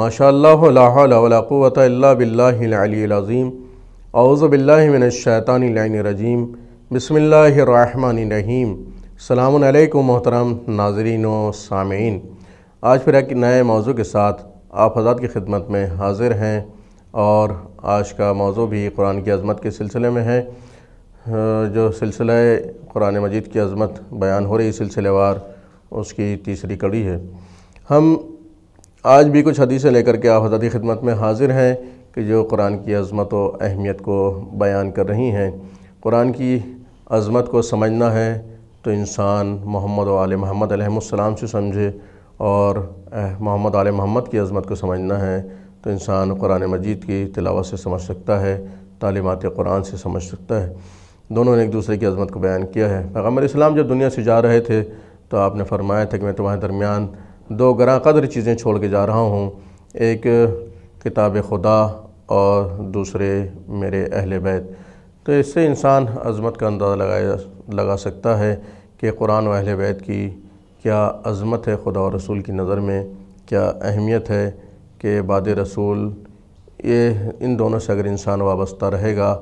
ماشاء اللہ لا حول ولا قوة الا باللہ العلی العظیم اعوذ باللہ من الشیطان اللعین الرجیم بسم اللہ الرحمن الرحیم۔ السلام علیکم محترم ناظرین و سامعین، آج پھر ایک نئے موضوع کے ساتھ آپ حضرات کی خدمت میں حاضر ہیں، اور آج کا موضوع بھی قرآن کی عظمت کے سلسلے میں ہے۔ جو سلسلہ قرآن مجید کی عظمت بیان ہو رہی سلسلے وار، اس کی تیسری کڑی ہے۔ ہم آج بھی کچھ حدیثیں لے کر کے آپ حضرات کی خدمت میں حاضر ہیں کہ جو قرآن کی عظمت و اہمیت کو بیان کر رہی ہیں۔ قرآن کی عظمت کو سمجھنا ہے تو انسان محمد و آل محمد علیہ السلام سے سمجھے، اور محمد آل محمد کی عظمت کو سمجھنا ہے تو انسان قرآن مجید کی تلاوت سے سمجھ سکتا ہے، تعلیمات قرآن سے سمجھ سکتا ہے۔ دونوں نے ایک دوسرے کی عظمت کو بیان کیا ہے۔ پیغمبر اسلام جب دنیا سے جا رہے تھے تو آپ نے فرمایا تھا کہ میں تمہارے درمیان دو گراں قدر چیزیں چھوڑ کے جا رہا ہوں، ایک کتاب خدا اور دوسرے میرے اہل بیت۔ تو اس سے انسان عظمت کا اندازہ لگا سکتا ہے کہ قرآن و اہل بیت کی کیا عظمت ہے خدا و رسول کی نظر میں، کیا اہمیت ہے کہ بعد رسول یہ ان دونوں سے اگر انسان وابستہ رہے گا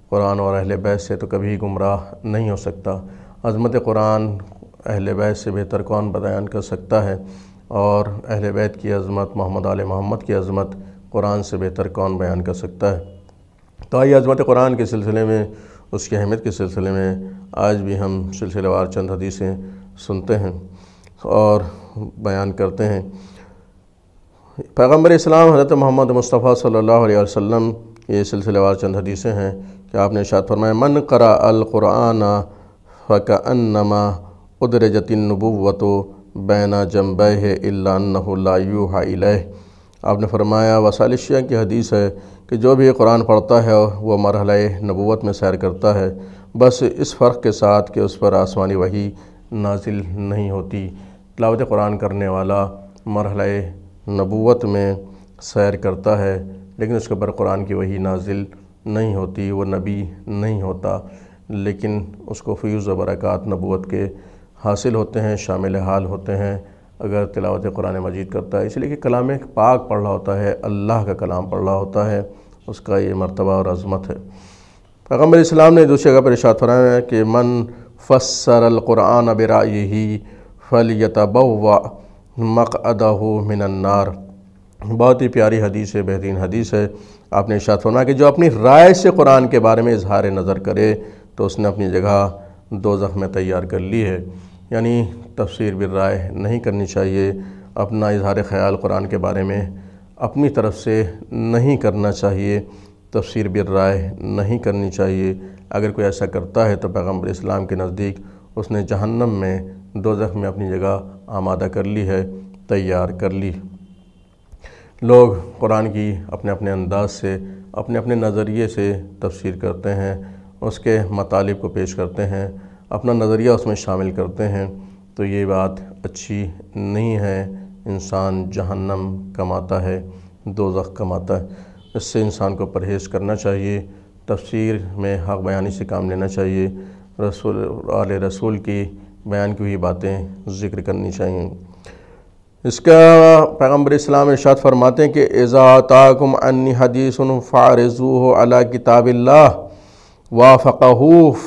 قرآن اور اہل بیت سے تو کبھی گمراہ نہیں ہو سکتا۔ عظمت قرآن اہل بیت سے بہتر کون بیان کر سکتا ہے، اور اہل بیت کی عظمت، محمد آل محمد کی عظمت قرآن سے بہتر کون بیان کر سکتا ہے۔ تو آئیے عظمت قرآن کے سلسلے میں، اس کی اہمیت کے سلسلے میں آج بھی ہم سلسلہ وار چند حدیثیں سنتے ہیں اور بیان کرتے ہیں۔ پیغمبر اسلام حضرت محمد مصطفیٰ صلی اللہ علیہ وسلم، یہ سلسلہ وار چند حدیثیں ہیں کہ آپ نے ارشاد فرمایا من قرأ القرآن فکأنما ادرجت النبوۃ بین جنبیہ الا انہ لا یوحی الیہ۔ آپ نے فرمایا وسائل شیعہ کی حدیث ہے کہ جو بھی قرآن پڑھتا ہے وہ مرحلہ نبوت میں سیر کرتا ہے، بس اس فرق کے ساتھ کہ اس پر آسمانی وحی نازل نہیں ہوتی۔ تلاوت قرآن کرنے والا مرحلہ نبوت میں سیر کرتا ہے لیکن اس کے اوپر قرآن کی وحی نازل نہیں ہوتی، وہ نبی نہیں ہوتا، لیکن اس کو فیوز و برکات نبوت کے حاصل ہوتے ہیں، شامل حال ہوتے ہیں اگر تلاوت قرآن مجید کرتا ہے۔ اس لیے کہ کلام پاک پڑھ رہا ہوتا ہے، اللہ کا کلام پڑھ رہا ہوتا ہے، اس کا یہ مرتبہ اور عظمت ہے۔ پیغمبر اسلام نے دوسری جگہ پر ارشاد فرمایا کہ من فسر القرآن برأیہ فلیتبوأ مقعدہ من النار۔ بہت ہی پیاری حدیث ہے، بہترین حدیث ہے۔ آپ نے ارشاد فرمایا کہ جو اپنی رائے سے قرآن کے بارے میں اظہار نظر کرے تو اس نے اپنی جگہ دوزخ میں تیار کر لی ہے۔ یعنی تفسیر بالرائے نہیں کرنی چاہیے، اپنا اظہار خیال قرآن کے بارے میں اپنی طرف سے نہیں کرنا چاہیے، تفسیر بالرائے نہیں کرنی چاہیے۔ اگر کوئی ایسا کرتا ہے تو پیغمبر اسلام کے نزدیک اس نے جہنم میں، دوزخ میں اپنی جگہ آمادہ کر لی ہے، تیار کر لی۔ لوگ قرآن کی اپنے اپنے انداز سے، اپنے اپنے نظریے سے تفسیر کرتے ہیں، اس کے مطالب کو پیش کرتے ہیں، اپنا نظریہ اس میں شامل کرتے ہیں، تو یہ بات اچھی نہیں ہے۔ انسان جہنم کماتا ہے، دوزخ کماتا ہے۔ اس سے انسان کو پرہیز کرنا چاہیے، تفسیر میں حق بیانی سے کام لینا چاہیے، آل رسول کی بیان کی ہوئی باتیں ذکر کرنی چاہیے۔ اس کا پیغمبر اسلام ارشاد فرماتے ہیں کہ اذا اتاکم عنی حدیث فاعرضوہ علی کتاب اللہ وافقہ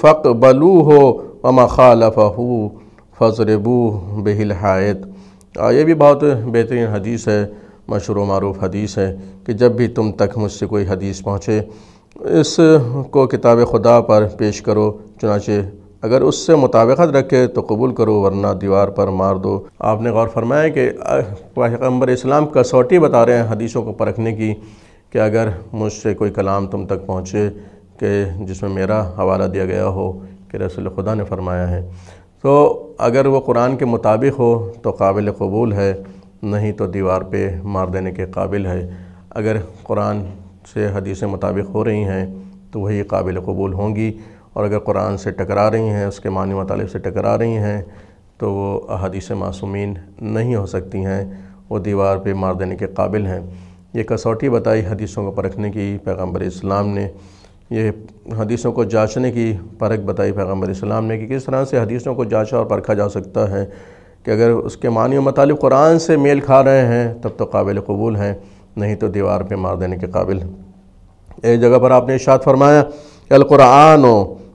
فاقبلوہ وما خالفہ فاضربوہ بہ الحائط۔ یہ بھی بہت بہترین حدیث ہے، مشہور و معروف حدیث ہے کہ جب بھی تم تک مجھ سے کوئی حدیث پہنچے اس کو کتاب خدا پر پیش کرو، چنانچہ اگر اس سے مطابقت رکھے تو قبول کرو ورنہ دیوار پر مار دو۔ آپ نے غور فرمایا کہ پیغمبر اسلام کسوٹی بتا رہے ہیں حدیثوں کو پرکھنے کی، کہ اگر مجھ سے کوئی کلام تم تک پہنچے کہ جس میں میرا حوالہ دیا گیا ہو کہ رسول خدا نے فرمایا ہے، تو اگر وہ قرآن کے مطابق ہو تو قابل قبول ہے، نہیں تو دیوار پہ مار دینے کے قابل ہے۔ اگر قرآن سے حدیثیں مطابق ہو رہی ہیں تو وہی قابل قبول ہوں گی، اور اگر قرآن سے ٹکرا رہی ہیں، اس کے معنی مطالب سے ٹکرا رہی ہیں تو وہ احادیث معصومین نہیں ہو سکتی ہیں، وہ دیوار پہ مار دینے کے قابل ہیں۔ یہ کسوٹی بتائی حدیثوں کو پرکھنے کی پیغمبر اسلام نے، یہ حدیثوں کو جانچنے کی پرکھ بتائی پیغمبر اسلام نے کہ کس طرح سے حدیثوں کو جانچا اور پرکھا جا سکتا ہے کہ اگر اس کے معنی و مطالب قرآن سے میل کھا رہے ہیں تب تو قابل قبول ہیں، نہیں تو دیوار پہ مار دینے کے قابل۔ ایک جگہ پر آپ نے ارشاد فرمایا القرآن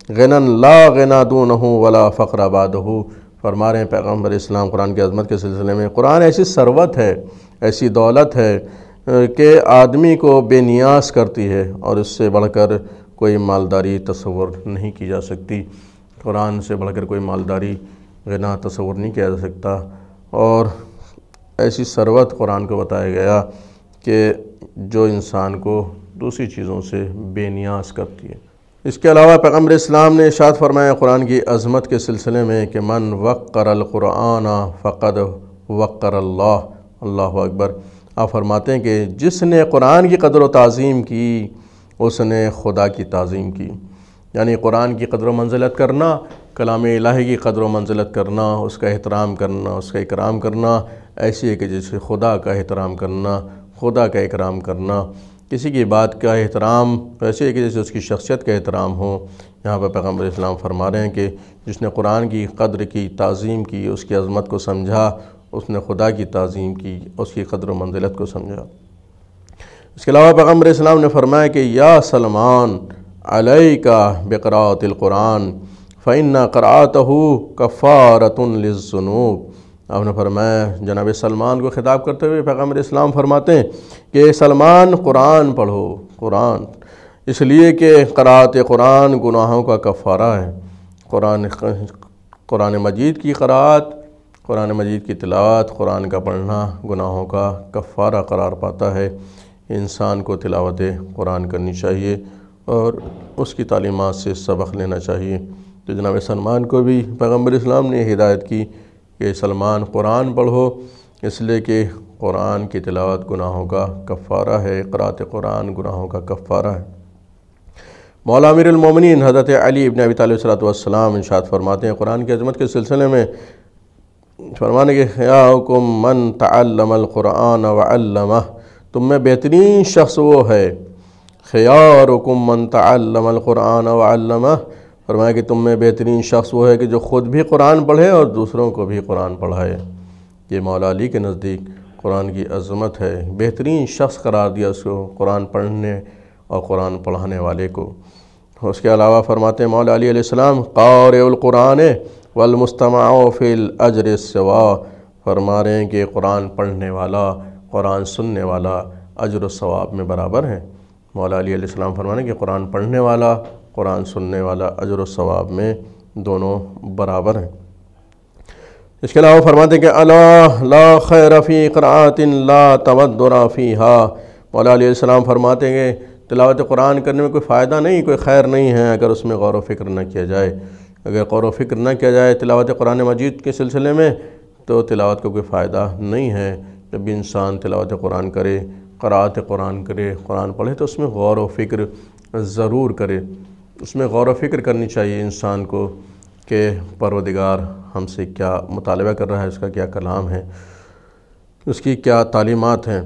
غنن لا غنا دونہ ولا فقر بعدہ، فرما رہے ہیں پیغمبر اسلام قرآن کی عظمت کے سلسلے میں، قرآن ایسی ثروت ہے، ایسی دولت ہے کہ آدمی کو بے نیاز کرتی ہے، اور اس سے بڑھ کر کوئی مالداری تصور نہیں کی جا سکتی۔ قرآن سے بڑھ کر کوئی مالداری غنا تصور نہیں کیا جا سکتا، اور ایسی ثروت قرآن کو بتایا گیا کہ جو انسان کو دوسری چیزوں سے بے نیاز کرتی ہے۔ اس کے علاوہ پیغمبر اسلام نے ارشاد فرمایا قرآن کی عظمت کے سلسلے میں کہ من وقر القرآن فقد وقر اللہ، اللہ اکبر۔ آپ فرماتے ہیں کہ جس نے قرآن کی قدر و تعظیم کی اس نے خدا کی تعظیم کی، یعنی قرآن کی قدر و منزلت کرنا، کلام الہی کی قدر و منزلت کرنا، اس کا احترام کرنا، اس کا اکرام کرنا، ایسی ہے کہ جیسے خدا کا احترام کرنا، خدا کا اکرام کرنا، کسی کی بات کا احترام ایسے ہے کہ جیسے اس کی شخصیت کا احترام ہو۔ یہاں پر پیغمبر اسلام فرما رہے ہیں کہ جس نے قرآن کی قدر کی، تعظیم کی، اس کی عظمت کو سمجھا، اس نے خدا کی تعظیم کی، اس کی قدر و منزلت کو سمجھا۔ اس کے علاوہ پیغمبر اسلام نے فرمایا کہ یا سلمان علیک بقراءۃ القرآن فإن قراءتہ کفارۃ للذنوب۔ آپ نے فرمایا جناب سلمان کو خطاب کرتے ہوئے پیغمبر اسلام فرماتے ہیں کہ سلمان قرآن پڑھو، قرآن، اس لیے کہ قراءت قرآن گناہوں کا کفارہ ہے۔ قرآن مجید کی قراءت، قرآن مجید کی تلاوت، قرآن کا پڑھنا گناہوں کا کفارہ قرار پاتا ہے۔ انسان کو تلاوت قرآن کرنی چاہیے اور اس کی تعلیمات سے سبق لینا چاہیے۔ تو جناب سلمان کو بھی پیغمبر اسلام نے ہدایت کی کہ سلمان قرآن پڑھو، اس لیے کہ قرآن کی تلاوت گناہوں کا کفارہ ہے، قراءت قرآن گناہوں کا کفارہ ہے۔ مولا امیر المومنین حضرت علی ابن ابی طالب صلی اللہ علیہ وسلم ارشاد فرماتے ہیں قرآن کی عظمت کے سلسلے میں، فرمانے کہ خیارکم من تعلم القرآن وعلمہ، تم میں بہترین شخص وہ ہے، خیارکم من تعلم القرآن وعلمہ، فرمایا کہ تم میں بہترین شخص وہ ہے کہ جو خود بھی قرآن پڑھے اور دوسروں کو بھی قرآن پڑھائے۔ یہ مولا علی کے نزدیک قرآن کی عظمت ہے، بہترین شخص قرار دیا اس کو، قرآن پڑھنے اور قرآن پڑھانے والے کو۔ اس کے علاوہ فرماتے ہیں مولا علی علیہ السلام قارئ القرآن والمستمع فی الاجر السوا، فرما رہے ہیں کہ قرآن پڑھنے والا، قرآن سننے والا اجر و ثواب میں برابر ہیں۔ مولا علی علیہ السلام فرمانے کہ قرآن پڑھنے والا، قرآن سننے والا اجر و ثواب میں دونوں برابر ہیں۔ اس کے علاوہ فرماتے ہیں کہ الا لا خیر فی قراءۃ لا تودر فیہا، مولا علیہ السلام فرماتے ہیں کہ تلاوت قرآن کرنے میں کوئی فائدہ نہیں، کوئی خیر نہیں ہے اگر اس میں غور و فکر نہ کیا جائے۔ اگر غور و فکر نہ کیا جائے تلاوت قرآن مجید کے سلسلے میں تو تلاوت کو کوئی فائدہ نہیں ہے۔ جب بھی انسان تلاوت قرآن کرے، قراءت قرآن کرے، قرآن پڑھے تو اس میں غور و فکر ضرور کرے، اس میں غور و فکر کرنی چاہیے انسان کو کہ پروردگار ہم سے کیا مطالبہ کر رہا ہے، اس کا کیا کلام ہے، اس کی کیا تعلیمات ہیں۔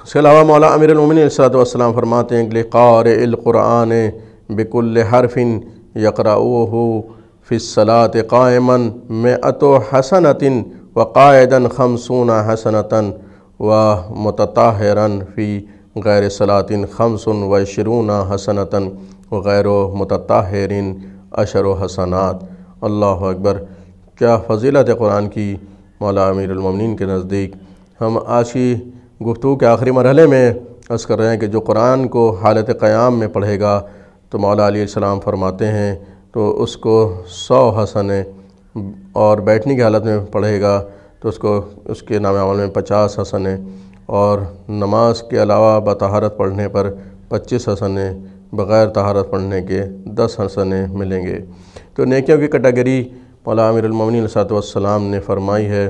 اس کے علاوہ مولا امیر المومنین علیہ السلام فرماتے ہیں کہ لقارئ القرآن بکل حرف یقرؤہ فی الصلاۃ قائما مئۃ حسنۃ وقاعدا 50 حسنۃ ومتطہرا فی غیر صلاۃ 25 حسنۃ وغیر متطہر 10 حسنات۔ اللہ اکبر، کیا فضیلت ہے قرآن کی مولا امیر المومنین کے نزدیک۔ ہم آج کی گفتگو کے آخری مرحلے میں عرض کر رہے ہیں کہ جو قرآن کو حالت قیام میں پڑھے گا تو مولا علیہ السلام فرماتے ہیں تو اس کو 100 حسنے، اور بیٹھنے کی حالت میں پڑھے گا تو اس کے نام عمل میں 50 حسنے، اور نماز کے علاوہ بطہارت پڑھنے پر 25 حسنے، بغیر طہارت پڑھنے کے 10 حسنے ملیں گے۔ تو نیکیوں کی کیٹیگری مولا امیر المومنین علیہ السلام نے فرمائی ہے،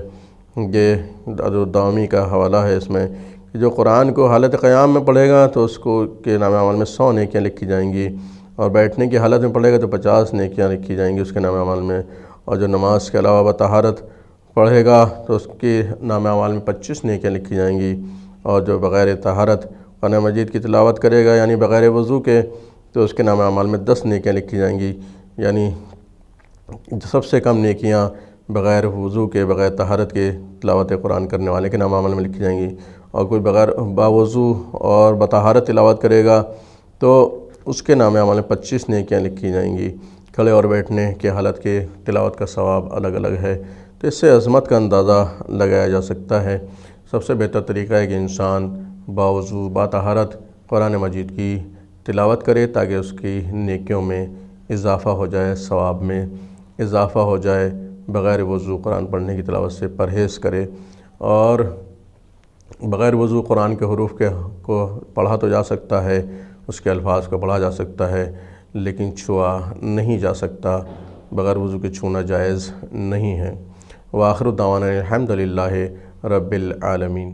یہ الدوامی کا حوالہ ہے اس میں، کہ جو قرآن کو حالت قیام میں پڑھے گا تو اس کو کے نام عمل میں 100 نیکیاں لکھی جائیں گی، اور بیٹھنے کی حالت میں پڑھے گا تو 50 نیکیاں لکھی جائیں گی اس کے نام عمل میں، اور جو نماز کے علاوہ بطہارت پڑھے گا تو اس کے نام اعمال میں 25 نیکیاں لکھی جائیں گی، اور جو بغیر طہارت قرآن مجید کی تلاوت کرے گا یعنی بغیر وضو کے تو اس کے نام اعمال میں 10 نیکیاں لکھی جائیں گی، یعنی سب سے کم نیکیاں بغیر وضو کے بغیر طہارت کے تلاوت قرآن کرنے والے کے نام عمل میں لکھی جائیں گی، اور کوئی بغیر باوضو اور بطہارت تلاوت کرے گا تو اس کے نام عمل میں 25 نیکیاں لکھی جائیں گی۔ کھڑے اور بیٹھنے کی حالت کے تلاوت کا ثواب الگ الگ ہے، تو اس سے عظمت کا اندازہ لگایا جا سکتا ہے۔ سب سے بہتر طریقہ ہے کہ انسان باوضو باطہارت قرآن مجید کی تلاوت کرے تاکہ اس کی نیکیوں میں اضافہ ہو جائے، ثواب میں اضافہ ہو جائے۔ بغیر وضو قرآن پڑھنے کی تلاوت سے پرہیز کرے، اور بغیر وضو قرآن کے حروف کو پڑھا تو جا سکتا ہے، اس کے الفاظ کو پڑھا جا سکتا ہے، لیکن چھوا نہیں جا سکتا، بغیر وضو کے چھونا جائز نہیں ہے۔ وآخر دعوانا الحمدللہ رب العالمین۔